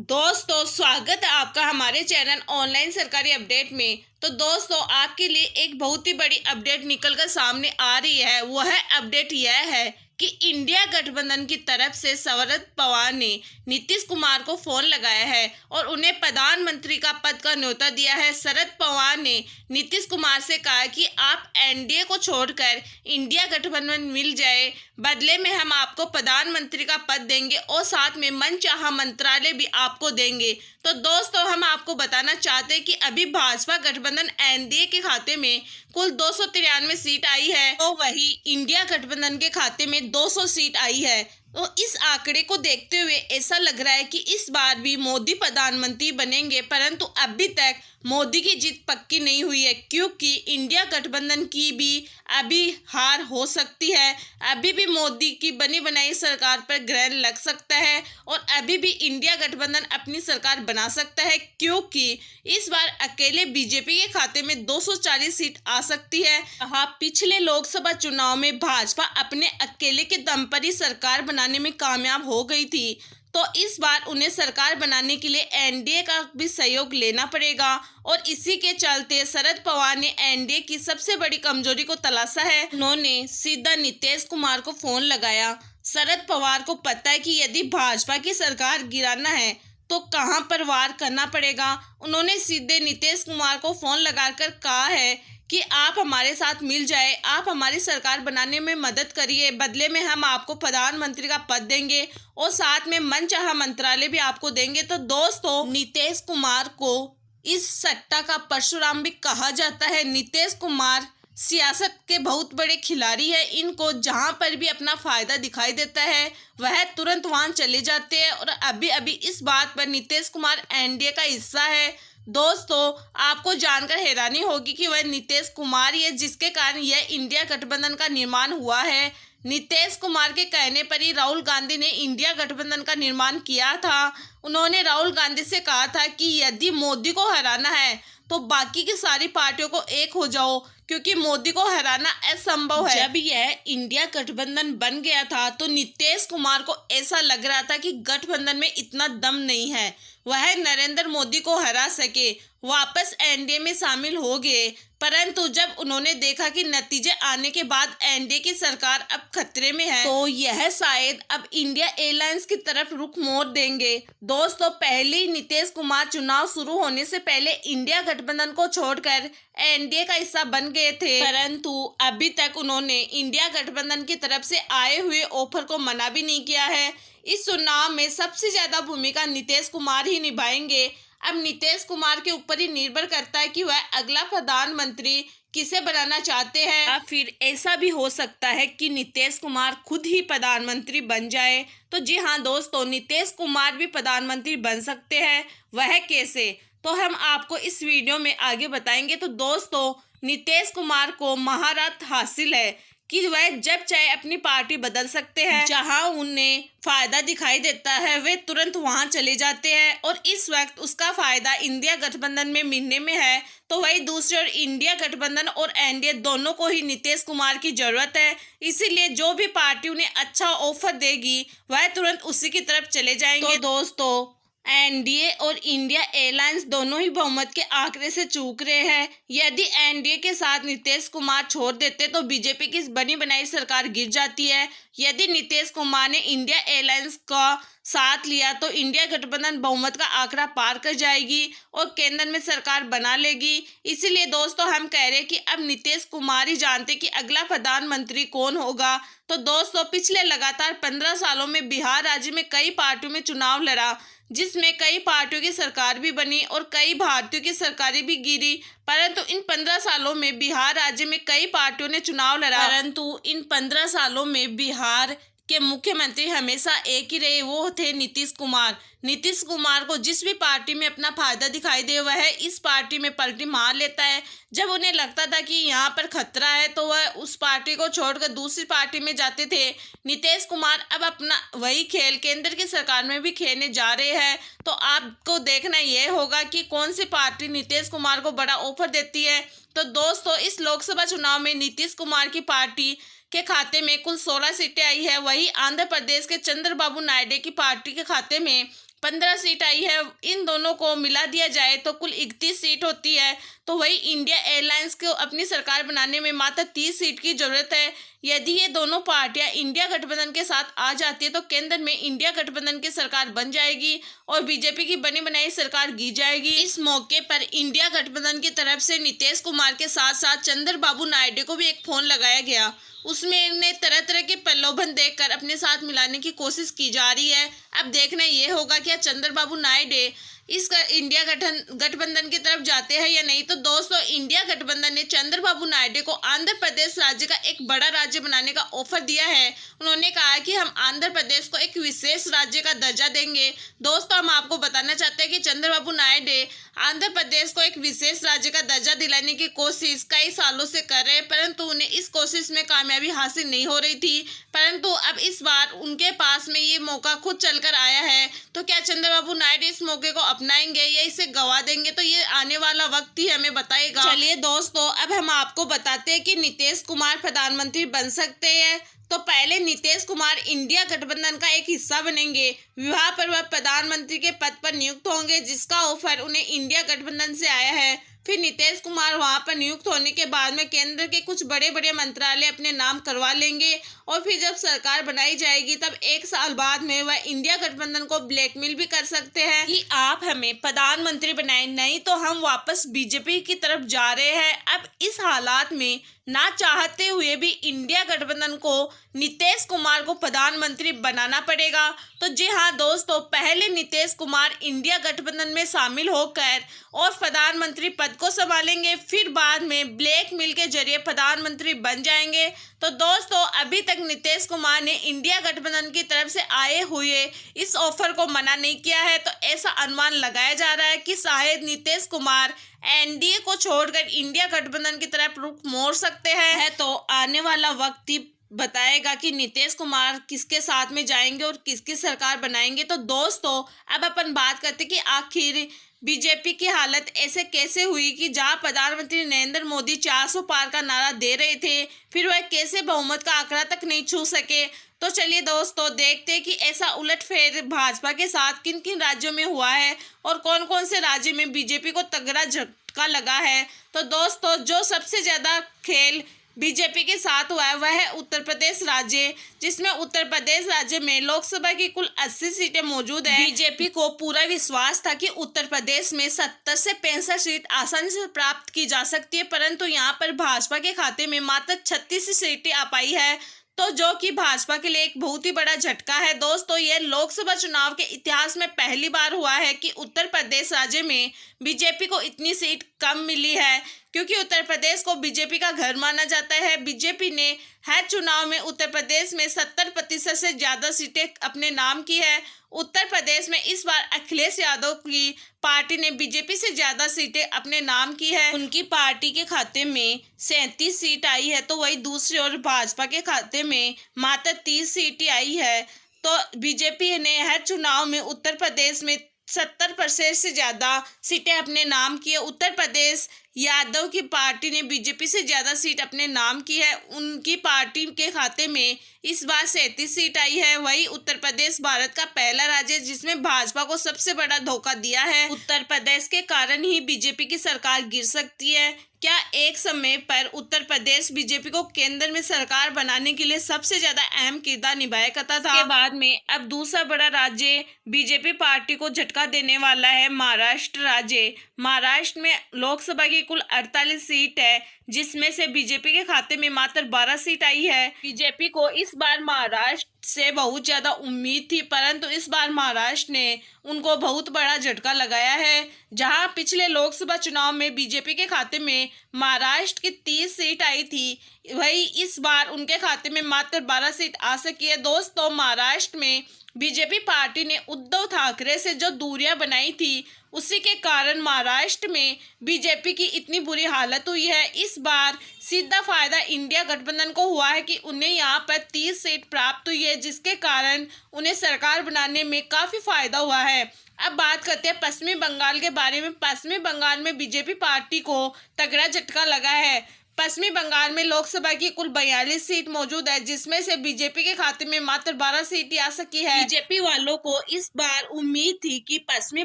दोस्तों स्वागत है आपका हमारे चैनल ऑनलाइन सरकारी अपडेट में। तो दोस्तों आपके लिए एक बहुत ही बड़ी अपडेट निकलकर सामने आ रही है। वह अपडेट यह है कि इंडिया गठबंधन की तरफ से शरद पवार ने नीतीश कुमार को फोन लगाया है और उन्हें प्रधानमंत्री का पद का न्योता दिया है। शरद पवार ने नीतीश कुमार से कहा कि आप एनडीए को छोड़कर इंडिया गठबंधन मिल जाए, बदले में हम आपको प्रधानमंत्री का पद देंगे और साथ में मनचाहा मंत्रालय भी आपको देंगे। तो दोस्तों हम आपको बताना चाहते हैं कि अभी भाजपा गठबंधन एनडीए के खाते में कुल 293 सीट आई है, तो वही इंडिया गठबंधन के खाते में 200 सीट आई है। तो इस आंकड़े को देखते हुए ऐसा लग रहा है कि इस बार भी मोदी प्रधानमंत्री बनेंगे, परंतु अभी तक मोदी की जीत पक्की नहीं हुई है, क्योंकि इंडिया गठबंधन की भी अभी हार हो सकती है। अभी भी मोदी की बनी बनाई सरकार पर ग्रहण लग सकता है और अभी भी इंडिया गठबंधन अपनी सरकार बना सकता है, क्योंकि इस बार अकेले बीजेपी के खाते में 240 सीट आ सकती है। हाँ, पिछले लोकसभा चुनाव में भाजपा अपने अकेले के दम पर ही सरकार बनाने में कामयाब हो गई थी, तो इस बार उन्हें सरकार बनाने के लिए एनडीए का भी सहयोग लेना पड़ेगा। और इसी के चलते शरद पवार ने एनडीए की सबसे बड़ी कमजोरी को तलाशा है। उन्होंने सीधा नीतीश कुमार को फोन लगाया। शरद पवार को पता है कि यदि भाजपा की सरकार गिराना है तो कहां पर वार करना पड़ेगा। उन्होंने सीधे नीतीश कुमार को फोन लगाकर कहा है कि आप हमारे साथ मिल जाए, आप हमारी सरकार बनाने में मदद करिए, बदले में हम आपको प्रधानमंत्री का पद देंगे और साथ में मनचाहा मंत्रालय भी आपको देंगे। तो दोस्तों नीतीश कुमार को इस सट्टा का परशुराम भी कहा जाता है। नीतीश कुमार सियासत के बहुत बड़े खिलाड़ी है। इनको जहां पर भी अपना फायदा दिखाई देता है वह तुरंत वहां चले जाते हैं और अभी अभी इस बात पर नीतीश कुमार एनडीए का हिस्सा है। दोस्तों आपको जानकर हैरानी होगी कि वह नीतीश कुमार ही है जिसके कारण यह इंडिया गठबंधन का निर्माण हुआ है। नीतीश कुमार के कहने पर ही राहुल गांधी ने इंडिया गठबंधन का निर्माण किया था। उन्होंने राहुल गांधी से कहा था कि यदि मोदी को हराना है तो बाकी की सारी पार्टियों को एक हो जाओ, क्योंकि मोदी को हराना असंभव है। जब यह इंडिया गठबंधन बन गया था तो नीतीश कुमार को ऐसा लग रहा था कि गठबंधन में इतना दम नहीं है, वह नरेंद्र मोदी को हरा सके, वापस एनडीए में शामिल हो गए। परंतु जब उन्होंने देखा कि नतीजे आने के बाद एनडीए की सरकार अब खतरे में है, तो यह शायद अब इंडिया एलायंस की तरफ रुख मोड़ देंगे। दोस्तों पहले ही नीतीश कुमार चुनाव शुरू होने से पहले इंडिया गठबंधन को छोड़कर एनडीए का हिस्सा बन गए थे, परंतु अभी तक उन्होंने इंडिया गठबंधन की तरफ से आए हुए ऑफर को मना भी नहीं किया है। इस चुनाव में सबसे ज्यादा भूमिका नीतीश कुमार ही निभाएंगे। अब नीतीश कुमार के ऊपर ही निर्भर करता है कि वह अगला प्रधानमंत्री किसे बनाना चाहते हैं, या फिर ऐसा भी हो सकता है कि नीतीश कुमार खुद ही प्रधानमंत्री बन जाए। तो जी हाँ दोस्तों, नीतीश कुमार भी प्रधानमंत्री बन सकते हैं, वह कैसे, तो हम आपको इस वीडियो में आगे बताएंगे। तो दोस्तों नीतीश कुमार को महारत हासिल है कि वह जब चाहे अपनी पार्टी बदल सकते हैं। जहां उन्हें फायदा दिखाई देता है वे तुरंत वहां चले जाते हैं और इस वक्त उसका फायदा इंडिया गठबंधन में मिलने में है। तो वही दूसरी ओर इंडिया गठबंधन और एनडीए दोनों को ही नीतीश कुमार की जरूरत है, इसीलिए जो भी पार्टी उन्हें अच्छा ऑफर देगी वह तुरंत उसी की तरफ चले जाएंगे। तो दोस्तों एनडीए और इंडिया एलायंस दोनों ही बहुमत के आंकड़े से चूक रहे हैं। यदि एनडीए के साथ नीतीश कुमार छोड़ देते तो बीजेपी की बनी बनाई सरकार गिर जाती है। यदि नीतीश कुमार ने इंडिया एलायंस का साथ लिया तो इंडिया गठबंधन बहुमत का आंकड़ा पार कर जाएगी और केंद्र में सरकार बना लेगी। इसीलिए दोस्तों हम कह रहे हैं कि अब नीतीश कुमार ही जानते कि अगला प्रधानमंत्री कौन होगा। तो दोस्तों पिछले लगातार 15 सालों में बिहार राज्य में कई पार्टियों में चुनाव लड़ा, जिसमें कई पार्टियों की सरकार भी बनी और कई भारतीयों की सरकारें भी गिरी, परंतु इन 15 सालों में बिहार राज्य में कई पार्टियों ने चुनाव लड़ा, परंतु इन 15 सालों में बिहार के मुख्यमंत्री हमेशा एक ही रहे, वो थे नीतीश कुमार। नीतीश कुमार को जिस भी पार्टी में अपना फायदा दिखाई दे वह इस पार्टी में पलटी मार लेता है। जब उन्हें लगता था कि यहाँ पर खतरा है तो वह उस पार्टी को छोड़कर दूसरी पार्टी में जाते थे। नीतीश कुमार अब अपना वही खेल केंद्र की सरकार में भी खेलने जा रहे हैं। तो आपको देखना यह होगा कि कौन सी पार्टी नीतीश कुमार को बड़ा ऑफर देती है। तो दोस्तों इस लोकसभा चुनाव में नीतीश कुमार की पार्टी के खाते में कुल 16 सीटें आई है। वहीं आंध्र प्रदेश के चंद्रबाबू नायडू की पार्टी के खाते में 15 सीट आई है। इन दोनों को मिला दिया जाए तो कुल 31 सीट होती है। तो वही इंडिया एयरलाइंस को अपनी सरकार बनाने में मात्र 30 सीट की जरूरत है। यदि ये दोनों पार्टियां इंडिया गठबंधन के साथ आ जाती है तो केंद्र में इंडिया गठबंधन की सरकार बन जाएगी और बीजेपी की बनी बनाई सरकार गिर जाएगी। इस मौके पर इंडिया गठबंधन की तरफ से नीतीश कुमार के साथ साथ चंद्रबाबू नायडू को भी एक फोन लगाया गया। उसमें इन्हें तरह तरह के प्रलोभन देकर अपने साथ मिलाने की कोशिश की जा रही है। अब देखना ये होगा कि चंद्रबाबू नायडू इस इंडिया गठबंधन की तरफ जाते हैं या नहीं। तो दोस्तों, इंडिया गठबंधन ने चंद्रबाबू नायडू को आंध्र प्रदेश राज्य का एक बड़ा राज्य बनाने का ऑफर दिया है। उन्होंने कहा कि हम आंध्र प्रदेश को एक विशेष राज्य का दर्जा देंगे। दोस्तों, हम आपको बताना चाहते हैं कि चंद्रबाबू नायडू आंध्र प्रदेश को एक विशेष राज्य का दर्जा दिलाने की कोशिश कई सालों से कर रहे हैं, परंतु उन्हें इस कोशिश में कामयाबी हासिल नहीं हो रही थी। परंतु अब इस बार उनके पास में ये मौका खुद चलकर आया है। तो क्या चंद्रबाबू नायडू इस मौके को अपनाएंगे या इसे गवा देंगे, तो ये आने वाला वक्त ही हमें बताएगा। चलिए दोस्तों, अब हम आपको बताते हैं कि नीतीश कुमार प्रधानमंत्री बन सकते हैं। तो पहले नीतीश कुमार इंडिया गठबंधन का एक हिस्सा बनेंगे। विवाह पर वह प्रधानमंत्री के पद पर नियुक्त होंगे, जिसका ऑफर उन्हें इंडिया गठबंधन से आया है। फिर नीतीश कुमार वहां पर नियुक्त होने के बाद में केंद्र के कुछ बड़े बड़े मंत्रालय अपने नाम करवा लेंगे और फिर जब सरकार बनाई जाएगी तब 1 साल बाद में वह इंडिया गठबंधन को ब्लैकमेल भी कर सकते हैं कि आप हमें प्रधानमंत्री बनाएं, नहीं तो हम वापस बीजेपी की तरफ जा रहे हैं। अब इस हालात में ना चाहते हुए भी इंडिया गठबंधन को नीतीश कुमार को प्रधानमंत्री बनाना पड़ेगा। तो जी हाँ दोस्तों, पहले नीतीश कुमार इंडिया गठबंधन में शामिल होकर और प्रधानमंत्री पद को संभालेंगे, फिर बाद में ब्लैकमेल के जरिए प्रधानमंत्री बन जाएंगे। तो दोस्तों, अभी तक नीतीश कुमार ने इंडिया गठबंधन की तरफ से आए हुए इस ऑफर को मना नहीं किया है। तो ऐसा अनुमान लगाया जा रहा है कि शायद नीतीश कुमार एनडीए को छोड़कर इंडिया गठबंधन की तरफ रुख मोड़ सकते हैं। तो आने वाला वक्त ही बताएगा कि नीतीश कुमार किसके साथ में जाएंगे और किसकी सरकार बनाएंगे। तो दोस्तों, अब अपन बात करते कि आखिर बीजेपी की हालत ऐसे कैसे हुई कि जहां प्रधानमंत्री नरेंद्र मोदी 400 पार का नारा दे रहे थे, फिर वह कैसे बहुमत का आंकड़ा तक नहीं छू सके। तो चलिए दोस्तों, देखते हैं कि ऐसा उलटफेर भाजपा के साथ किन किन राज्यों में हुआ है और कौन कौन से राज्य में बीजेपी को तगड़ा झटका लगा है। तो दोस्तों, जो सबसे ज्यादा खेल बीजेपी के साथ हुआ है वह है उत्तर प्रदेश राज्य, जिसमें उत्तर प्रदेश राज्य में लोकसभा की कुल 80 सीटें मौजूद है। बीजेपी को पूरा विश्वास था कि उत्तर प्रदेश में 70 से 65 सीट आसानी से प्राप्त की जा सकती है, परंतु यहाँ पर भाजपा के खाते में मात्र 36 सीटें आ पाई है। तो जो कि भाजपा के लिए एक बहुत ही बड़ा झटका है। दोस्तों, ये लोकसभा चुनाव के इतिहास में पहली बार हुआ है कि उत्तर प्रदेश राज्य में बीजेपी को इतनी सीट कम मिली है, क्योंकि उत्तर प्रदेश को बीजेपी का घर माना जाता है। बीजेपी ने हर चुनाव में उत्तर प्रदेश में 70% से ज्यादा सीटें अपने नाम की है। उत्तर प्रदेश में इस बार अखिलेश यादव की पार्टी ने बीजेपी से ज्यादा सीटें अपने नाम की है। उनकी पार्टी के खाते में 37 सीट आई है, तो वही दूसरी ओर भाजपा के खाते में मात्र 30 सीटें आई है। तो बीजेपी ने हर चुनाव में उत्तर प्रदेश में 70% से ज्यादा सीटें अपने नाम की है। उत्तर प्रदेश यादव की पार्टी ने बीजेपी से ज्यादा सीट अपने नाम की है। उनकी पार्टी के खाते में इस बार 37 सीट आई है। वही उत्तर प्रदेश भारत का पहला राज्य है जिसमें भाजपा को सबसे बड़ा धोखा दिया है। उत्तर प्रदेश के कारण ही बीजेपी की सरकार गिर सकती है। क्या एक समय पर उत्तर प्रदेश बीजेपी को केंद्र में सरकार बनाने के लिए सबसे ज्यादा अहम किरदार निभाया करता था। के बाद में अब दूसरा बड़ा राज्य बीजेपी पार्टी को झटका देने वाला है महाराष्ट्र राज्य। महाराष्ट्र में लोकसभा की कुल 48 सीट है, जिसमें से बीजेपी के खाते में मात्र 12 सीट आई है। बीजेपी को इस बार महाराष्ट्र से बहुत ज्यादा उम्मीद थी, परंतु इस बार महाराष्ट्र ने उनको बहुत बड़ा झटका लगाया है। जहां पिछले लोकसभा चुनाव में बीजेपी के खाते में महाराष्ट्र की 30 सीट आई थी, वही इस बार उनके खाते में मात्र 12 सीट आ सकी है। दोस्तों, महाराष्ट्र में बीजेपी पार्टी ने उद्धव ठाकरे से जो दूरियां बनाई थी, उसी के कारण महाराष्ट्र में बीजेपी की इतनी बुरी हालत हुई है। इस बार सीधा फायदा इंडिया गठबंधन को हुआ है कि उन्हें यहाँ पर 30 सीट प्राप्त हुई है, जिसके कारण उन्हें सरकार बनाने में काफ़ी फायदा हुआ है। अब बात करते हैं पश्चिमी बंगाल के बारे में। पश्चिमी बंगाल में बीजेपी पार्टी को तगड़ा झटका लगा है। पश्चिमी बंगाल में लोकसभा की कुल 42 सीट मौजूद है, जिसमें से बीजेपी के खाते में मात्र 12 सीट आ सकी है। बीजेपी वालों को इस बार उम्मीद थी कि पश्चिमी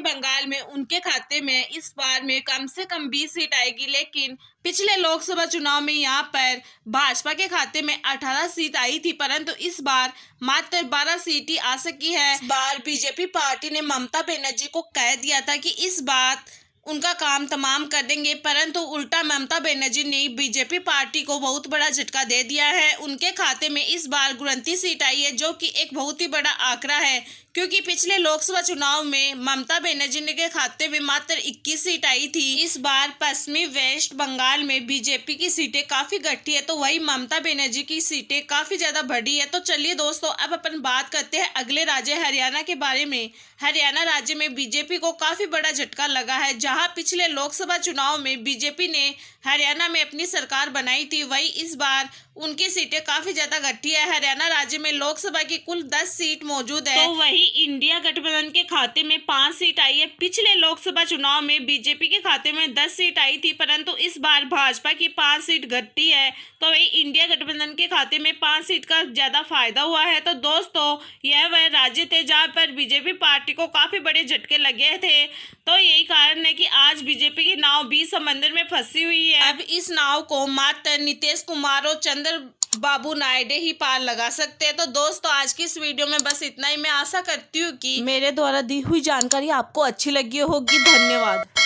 बंगाल में उनके खाते में इस बार में कम से कम 20 सीट आएगी, लेकिन पिछले लोकसभा चुनाव में यहां पर भाजपा के खाते में 18 सीट आई थी, परंतु इस बार मात्र 12 सीट ही आ सकी है। इस बार बीजेपी पार्टी ने ममता बनर्जी को कह दिया था कि इस बार उनका काम तमाम कर देंगे, परंतु उल्टा ममता बनर्जी ने बीजेपी पार्टी को बहुत बड़ा झटका दे दिया है। उनके खाते में इस बार 29 सीट आई है, जो कि एक बहुत ही बड़ा आंकड़ा है, क्योंकि पिछले लोकसभा चुनाव में ममता बनर्जी के खाते में मात्र 21 सीट आई थी। इस बार पश्चिमी वेस्ट बंगाल में बीजेपी की सीटें काफी घटी है, तो वही ममता बनर्जी की सीटें काफी ज्यादा बढ़ी है। तो चलिए दोस्तों, अब अपन बात करते हैं अगले राज्य हरियाणा के बारे में। हरियाणा राज्य में बीजेपी को काफी बड़ा झटका लगा है। जहां पिछले लोकसभा चुनाव में बीजेपी ने हरियाणा में अपनी सरकार बनाई थी, वही इस बार उनकी सीटें काफी ज्यादा घटी है। हरियाणा राज्य में लोकसभा की कुल 10 सीट मौजूद है, तो वही इंडिया गठबंधन के खाते में 5 सीट आई है। पिछले लोकसभा चुनाव में बीजेपी के खाते में 10 सीट आई थी, परंतु इस बार भाजपा की 5 सीट घटी है, तो वही इंडिया गठबंधन के खाते में 5 सीट का ज्यादा फायदा हुआ है। तो दोस्तों, यह वह राज्य थे जहाँ पर बीजेपी पार्टी को काफी बड़े झटके लगे थे। तो यही कारण है कि आज बीजेपी की नाव बीच समंदर में फंसी हुई है। अब इस नाव को मात्र नीतीश कुमार और चंद्रबाबू नायडू ही पार लगा सकते हैं। तो दोस्तों, आज की इस वीडियो में बस इतना ही। मैं आशा करती हूँ कि मेरे द्वारा दी हुई जानकारी आपको अच्छी लगी होगी। धन्यवाद।